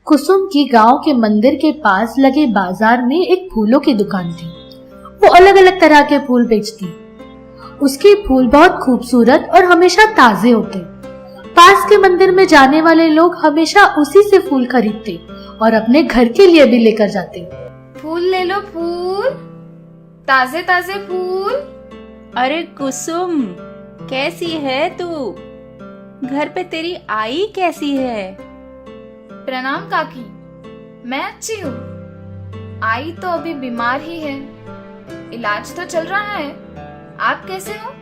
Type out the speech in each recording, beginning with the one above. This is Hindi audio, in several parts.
कुसुम की गांव के मंदिर के पास लगे बाजार में एक फूलों की दुकान थी। वो अलग अलग तरह के फूल बेचती। उसके फूल बहुत खूबसूरत और हमेशा ताजे होते। पास के मंदिर में जाने वाले लोग हमेशा उसी से फूल खरीदते और अपने घर के लिए भी लेकर जाते। फूल ले लो, फूल, ताजे ताजे फूल। अरे कुसुम, कैसी है तू? घर पे तेरी आई कैसी है? प्रणाम काकी, मैं अच्छी हूँ। आई तो अभी बीमार ही है, इलाज तो चल रहा है। आप कैसे हो?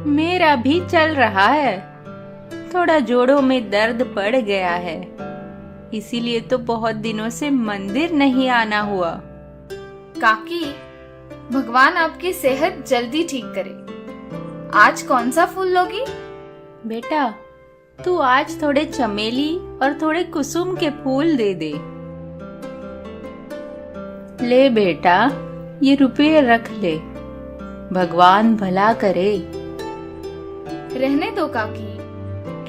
मेरा भी चल रहा है। थोड़ा जोड़ों में दर्द बढ़ गया है, इसीलिए तो बहुत दिनों से मंदिर नहीं आना हुआ। काकी, भगवान आपकी सेहत जल्दी ठीक करे। आज कौन सा फूल लोगी? बेटा, तू आज थोड़े चमेली और थोड़े कुसुम के फूल दे दे। ले बेटा, ये रुपये रख ले, भगवान भला करे। रहने दो काकी,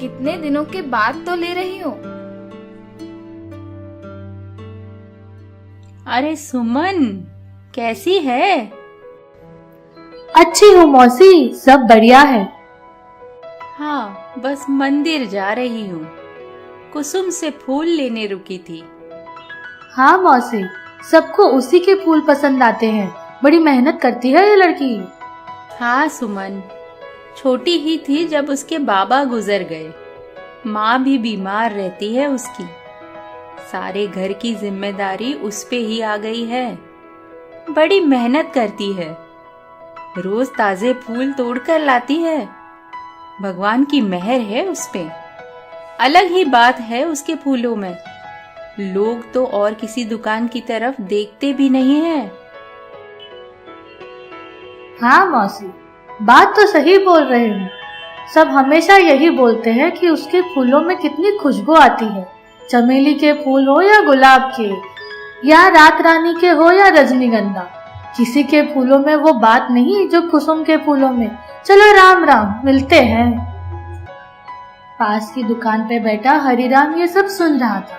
कितने दिनों के बाद तो ले रही हो। अरे सुमन, कैसी है? अच्छी हूँ मौसी, सब बढ़िया है। हाँ, बस मंदिर जा रही हूँ। कुसुम से फूल लेने रुकी थी। हाँ मौसी, सबको उसी के फूल पसंद आते हैं। बड़ी मेहनत करती है ये लड़की। हाँ सुमन, छोटी ही थी जब उसके बाबा गुजर गए। माँ भी बीमार रहती है उसकी। सारे घर की जिम्मेदारी उस पे ही आ गई है। बड़ी मेहनत करती है, रोज ताजे फूल तोड़कर लाती है। भगवान की मेहर है उस पे। अलग ही बात है उसके फूलों में। लोग तो और किसी दुकान की तरफ देखते भी नहीं है। हाँ मौसी, बात तो सही बोल रहे हो। सब हमेशा यही बोलते हैं कि उसके फूलों में कितनी खुशबू आती है। चमेली के फूल हो या गुलाब के, या रात रानी के हो या रजनीगंधा, किसी के फूलों में वो बात नहीं जो कुसुम के फूलों में। चलो राम राम, मिलते हैं। पास की दुकान पे बैठा हरिराम ये सब सुन रहा था।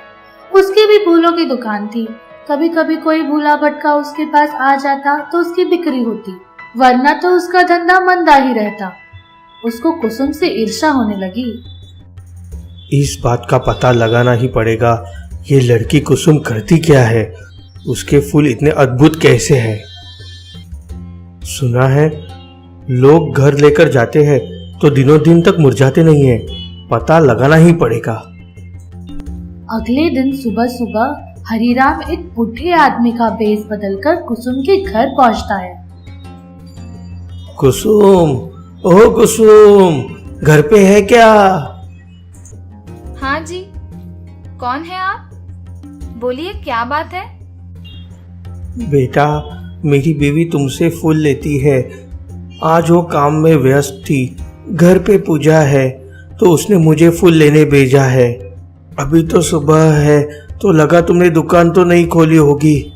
उसकी भी फूलों की दुकान थी। कभी कभी कोई भूला भटका उसके पास आ जाता तो उसकी बिक्री होती, वरना तो उसका धंधा मंदा ही रहता। उसको कुसुम से ईर्ष्या होने लगी। इस बात का पता लगाना ही पड़ेगा, ये लड़की कुसुम करती क्या है, उसके फूल इतने अद्भुत कैसे हैं। सुना है लोग घर लेकर जाते हैं तो दिनों दिन तक मुरझाते नहीं हैं। पता लगाना ही पड़ेगा। अगले दिन सुबह सुबह हरिराम एक बुढ़े आदमी का भेष बदलकर कुसुम के घर पहुंचता है। कुसुम, ओ कुसुम, घर पे है क्या? हाँ जी, कौन है आप? बोलिए, क्या बात है? बेटा, मेरी बीवी तुमसे फूल लेती है। आज वो काम में व्यस्त थी, घर पे पूजा है तो उसने मुझे फूल लेने भेजा है। अभी तो सुबह है तो लगा तुमने दुकान तो नहीं खोली होगी।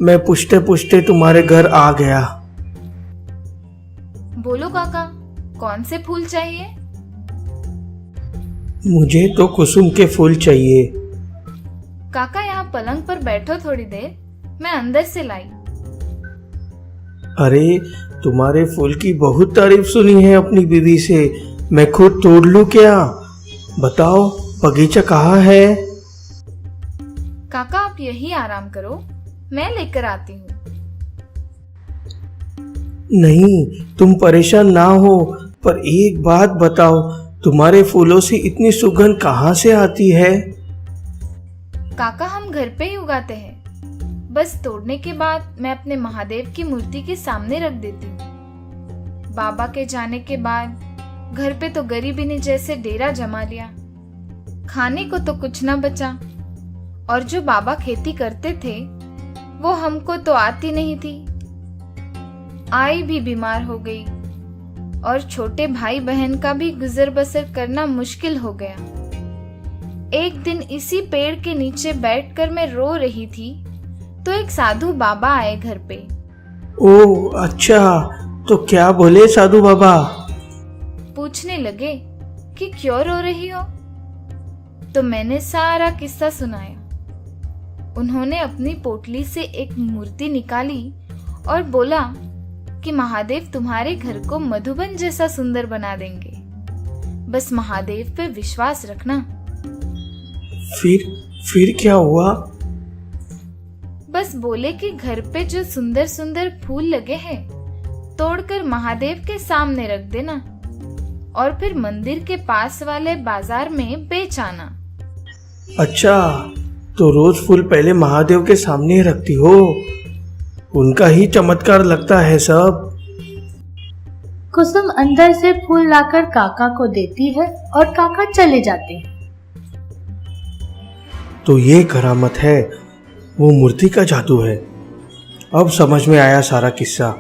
मैं पूछते पूछते तुम्हारे घर आ गया। बोलो काका, कौन से फूल चाहिए? मुझे तो कुसुम के फूल चाहिए। काका, यहाँ पलंग पर बैठो थोड़ी देर, मैं अंदर से लाई। अरे, तुम्हारे फूल की बहुत तारीफ सुनी है अपनी बीवी से। मैं खुद तोड़ लूं क्या? बताओ, बगीचा कहाँ है? काका, आप यही आराम करो, मैं लेकर आती हूँ। नहीं, तुम परेशान ना हो, पर एक बात बताओ, तुम्हारे फूलों से इतनी सुगंध कहाँ से आती है? काका, हम घर पे ही उगाते हैं। बस तोड़ने के बाद मैं अपने महादेव की मूर्ति के सामने रख देती हूँ। बाबा के जाने के बाद घर पे तो गरीबी ने जैसे डेरा जमा लिया। खाने को तो कुछ ना बचा, और जो बाबा खेती करते थे वो हमको तो आती नहीं थी। आई भी बीमार हो गई और छोटे भाई बहन का भी गुजर बसर करना मुश्किल हो गया। एक दिन इसी पेड़ के नीचे बैठकर मैं रो रही थी तो एक साधु बाबा आए घर पे। ओह अच्छा, तो क्या बोले साधु बाबा? पूछने लगे कि क्यों रो रही हो। तो मैंने सारा किस्सा सुनाया। उन्होंने अपनी पोटली से एक मूर्ति निकाली और बोला कि महादेव तुम्हारे घर को मधुबन जैसा सुंदर बना देंगे, बस महादेव पे विश्वास रखना। फिर क्या हुआ? बस बोले कि घर पे जो सुंदर सुंदर फूल लगे हैं तोड़कर महादेव के सामने रख देना और फिर मंदिर के पास वाले बाजार में बेच आना। अच्छा, तो रोज फूल पहले महादेव के सामने रखती हो? उनका ही चमत्कार लगता है सब। कुसुम अंदर से फूल लाकर काका को देती है और काका चले जाते हैं। तो ये करामत है, वो मूर्ति का जादू है। अब समझ में आया सारा किस्सा।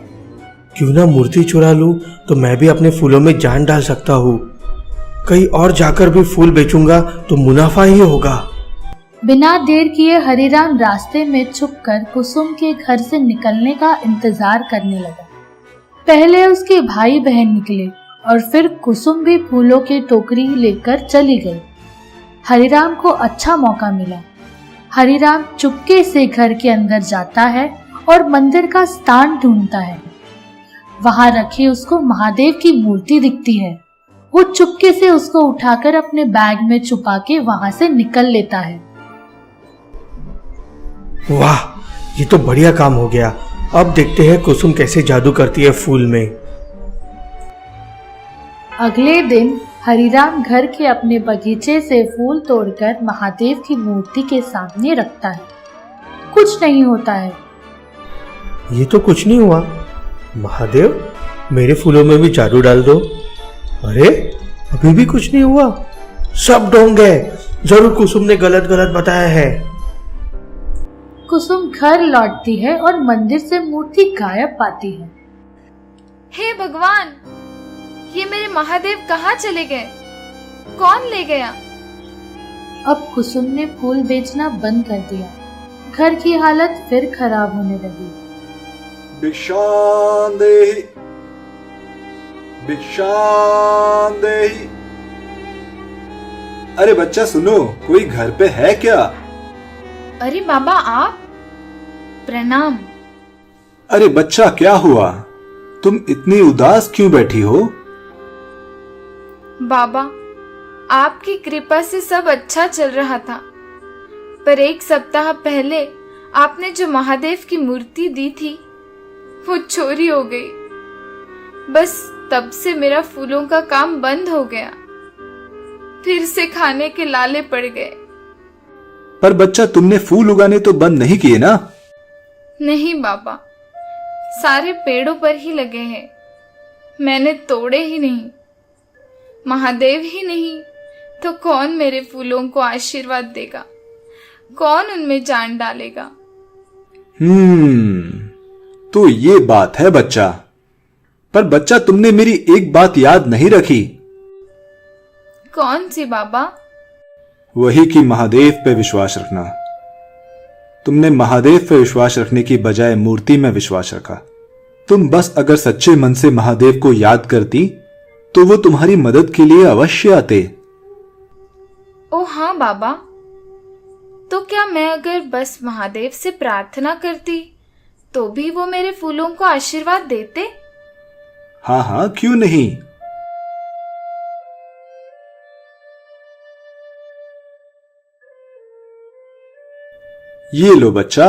क्यों ना मूर्ति चुरा लूं, तो मैं भी अपने फूलों में जान डाल सकता हूँ। कहीं और जाकर भी फूल बेचूंगा तो मुनाफा ही होगा। बिना देर किए हरिराम रास्ते में छुपकर कुसुम के घर से निकलने का इंतजार करने लगा। पहले उसके भाई बहन निकले और फिर कुसुम भी फूलों की टोकरी लेकर चली गई। हरिराम को अच्छा मौका मिला। हरिराम चुपके से घर के अंदर जाता है और मंदिर का स्थान ढूंढता है। वहां रखी उसको महादेव की मूर्ति दिखती है। वो चुपके से उसको उठाकर अपने बैग में छुपा के वहां से निकल लेता है। वाह, ये तो बढ़िया काम हो गया। अब देखते हैं कुसुम कैसे जादू करती है फूल में। अगले दिन हरिराम घर के अपने बगीचे से फूल तोड़कर महादेव की मूर्ति के सामने रखता है। कुछ नहीं होता है। ये तो कुछ नहीं हुआ। महादेव, मेरे फूलों में भी जादू डाल दो। अरे, अभी भी कुछ नहीं हुआ। सब ढोंग है। जरूर कुसुम ने गलत बताया है। कुसुम घर लौटती है और मंदिर से मूर्ति गायब पाती है। हे भगवान, ये मेरे महादेव कहाँ चले गए? कौन ले गया? अब कुसुम ने फूल बेचना बंद कर दिया। घर की हालत फिर खराब होने लगी। भिक्षां देहि, भिक्षां देहि। अरे बच्चा सुनो, कोई घर पे है क्या? अरे बाबा, आप? प्रणाम। अरे बच्चा, क्या हुआ? तुम इतनी उदास क्यों बैठी हो? बाबा, आपकी कृपा से सब अच्छा चल रहा था, पर एक सप्ताह पहले आपने जो महादेव की मूर्ति दी थी वो चोरी हो गई। बस तब से मेरा फूलों का काम बंद हो गया। फिर से खाने के लाले पड़ गए। पर बच्चा, तुमने फूल उगाने तो बंद नहीं किए ना? नहीं बाबा, सारे पेड़ों पर ही लगे हैं, मैंने तोड़े ही नहीं। महादेव ही नहीं तो कौन मेरे फूलों को आशीर्वाद देगा? कौन उनमें जान डालेगा? तो ये बात है बच्चा। पर बच्चा, तुमने मेरी एक बात याद नहीं रखी। कौन सी बाबा? वही कि महादेव पे विश्वास रखना। तुमने महादेव पे विश्वास रखने की बजाय मूर्ति में विश्वास रखा। तुम बस अगर सच्चे मन से महादेव को याद करती तो वो तुम्हारी मदद के लिए अवश्य आते। ओ हाँ बाबा, तो क्या मैं अगर बस महादेव से प्रार्थना करती तो भी वो मेरे फूलों को आशीर्वाद देते? हाँ हाँ, क्यों नहीं। ये लो बच्चा,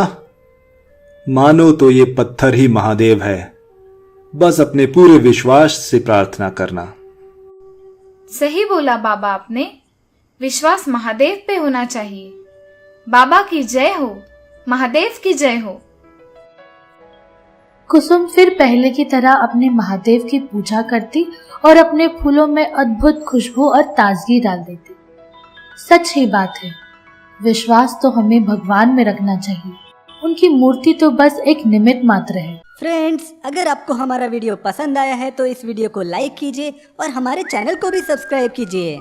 मानो तो ये पत्थर ही महादेव है। बस अपने पूरे विश्वास से प्रार्थना करना। सही बोला बाबा आपने, विश्वास महादेव पे होना चाहिए। बाबा की जय हो, महादेव की जय हो। कुसुम फिर पहले की तरह अपने महादेव की पूजा करती और अपने फूलों में अद्भुत खुशबू और ताजगी डाल देती। सच ही बात है, विश्वास तो हमें भगवान में रखना चाहिए। उनकी मूर्ति तो बस एक निमित्त मात्र है। फ्रेंड्स, अगर आपको हमारा वीडियो पसंद आया है तो इस वीडियो को लाइक कीजिए और हमारे चैनल को भी सब्सक्राइब कीजिए।